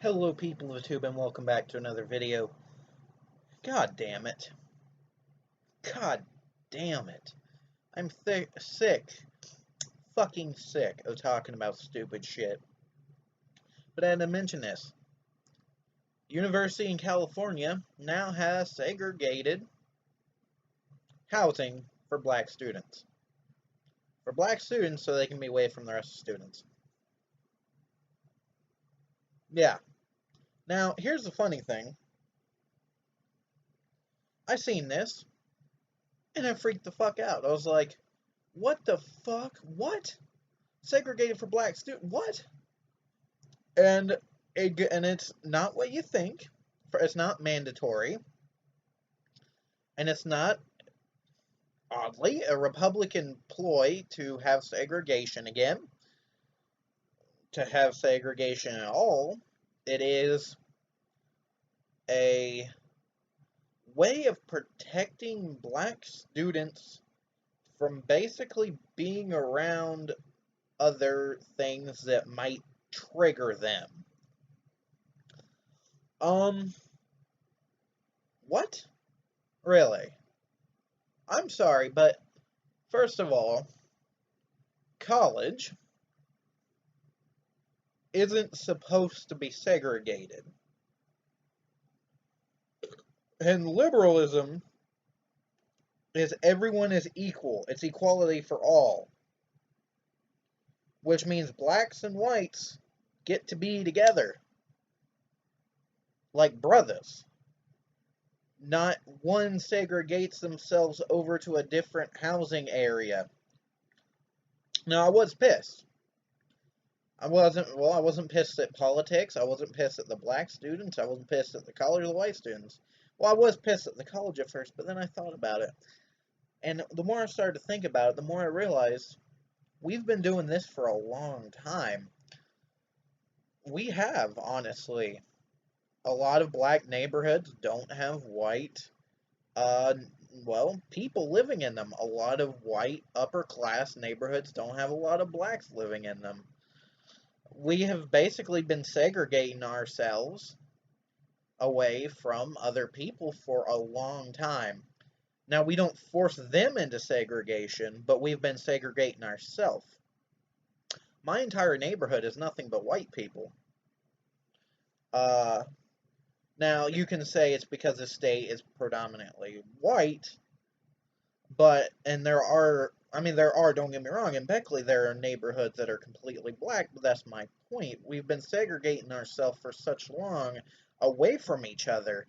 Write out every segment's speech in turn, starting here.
Hello people of YouTube and welcome back to another video. God damn it. God damn it. I'm sick, fucking sick of talking about stupid shit. But I had to mention this. University in California now has segregated housing for black students. For black students so they can be away from the rest of the students. Yeah. Now, here's the funny thing. I seen this and I freaked the fuck out. I was like, what the fuck? What? Segregated for black students? What? And it's not what you think. It's not mandatory, and it's not, oddly, a Republican ploy to have segregation again. To have segregation at all, it is a way of protecting black students from basically being around other things that might trigger them. What? Really? I'm sorry, but first of all, college isn't supposed to be segregated. And liberalism is everyone is equal. It's equality for all. Which means blacks and whites get to be together. Like brothers. Not one segregates themselves over to a different housing area. Now, I was pissed. I wasn't pissed at politics. I wasn't pissed at the black students. I wasn't pissed at the college of the white students. Well, I was pissed at the college at first, but then I thought about it. And the more I started to think about it, the more I realized we've been doing this for a long time. We have, honestly. A lot of black neighborhoods don't have white, uh, people living in them. A lot of white upper class neighborhoods don't have a lot of blacks living in them. We have basically been segregating ourselves away from other people for a long time. Now, we don't force them into segregation, but we've been segregating ourselves. My entire neighborhood is nothing but white people. Uh, Now, you can say it's because the state is predominantly white, and there are, don't get me wrong, in Beckley there are neighborhoods that are completely black, but that's my point. We've been segregating ourselves for such long away from each other,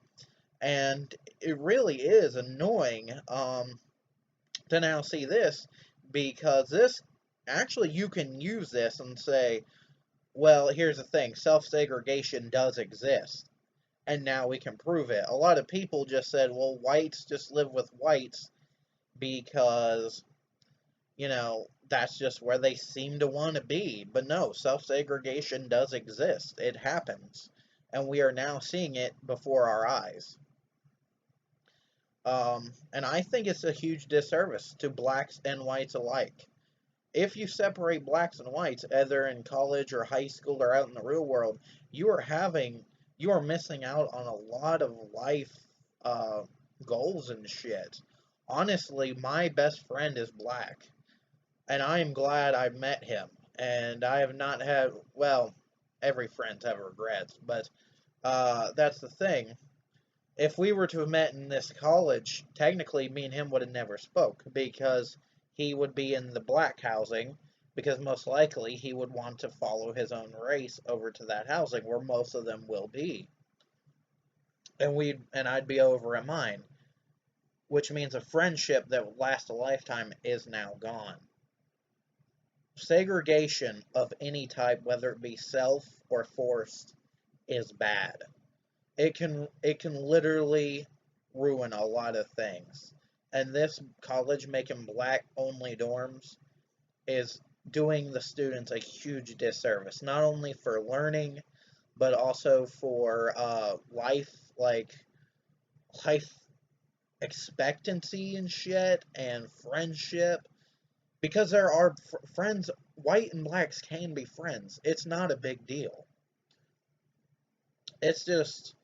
and it really is annoying to now see this, because actually, you can use this and say, well, here's the thing, self-segregation does exist. And now we can prove it. A lot of people just said, well, whites just live with whites because, that's just where they seem to want to be. But no, self-segregation does exist. It happens. And we are now seeing it before our eyes. And I think it's a huge disservice to blacks and whites alike. If you separate blacks and whites, either in college or high school or out in the real world, you are missing out on a lot of life goals and shit. Honestly, my best friend is black, and I am glad I met him. And I have not had, well, every friend's have regrets, but that's the thing. If we were to have met in this college, technically me and him would have never spoke, because he would be in the black housing, because most likely he would want to follow his own race over to that housing where most of them will be. And I'd be over at mine, which means a friendship that would last a lifetime is now gone. Segregation of any type, whether it be self or forced, is bad. It can literally ruin a lot of things. And this college making black only dorms is doing the students a huge disservice, not only for learning, but also for life life expectancy and shit, and friendship. Because there are friends, white and blacks can be friends. It's not a big deal. It's just,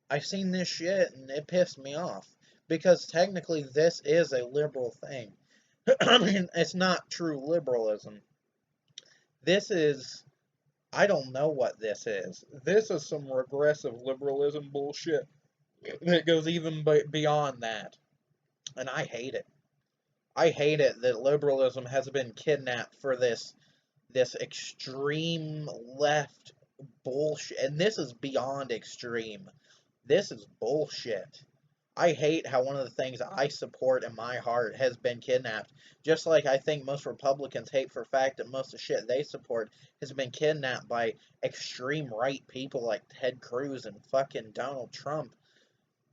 I've seen this shit and it pissed me off. Because technically, this is a liberal thing. I mean, it's not true liberalism. This is, I don't know what this is. This is some regressive liberalism bullshit that goes even beyond that. And I hate it. I hate it that liberalism has been kidnapped for this extreme left bullshit. And this is beyond extreme. This is bullshit. I hate how one of the things I support in my heart has been kidnapped. Just like I think most Republicans hate for a fact that most of the shit they support has been kidnapped by extreme right people like Ted Cruz and fucking Donald Trump.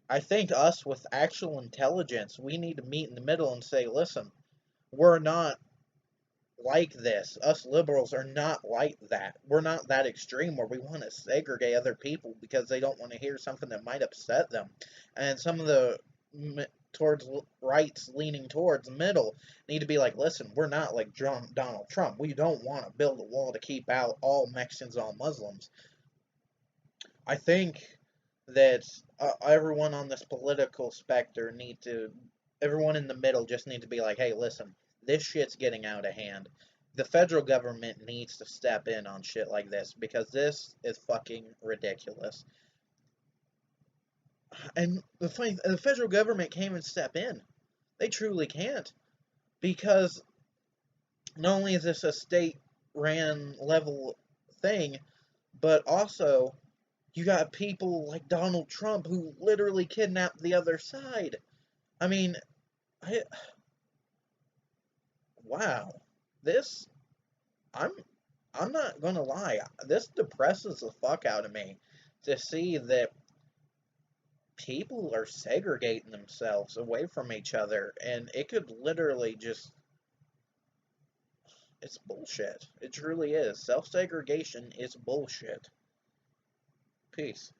I think us with actual intelligence, we need to meet in the middle and say, listen, we're not like this. Us liberals are not like that. We're not that extreme where we want to segregate other people because they don't want to hear something that might upset them. And some of the towards rights leaning towards middle need to be like, listen, we're not like Donald Trump. We don't want to build a wall to keep out all Mexicans, all Muslims. I think that everyone on this political spectrum need to, everyone in the middle just need to be like, hey, listen, this shit's getting out of hand. The federal government needs to step in on shit like this because this is fucking ridiculous. And the federal government can't even step in. They truly can't because not only is this a state ran level thing, but also you got people like Donald Trump who literally kidnapped the other side. I mean, I, wow. This I'm I'm not gonna lie. This depresses the fuck out of me to see that people are segregating themselves away from each other, and it could literally just, it's bullshit. It truly is. Self segregation is bullshit. Peace.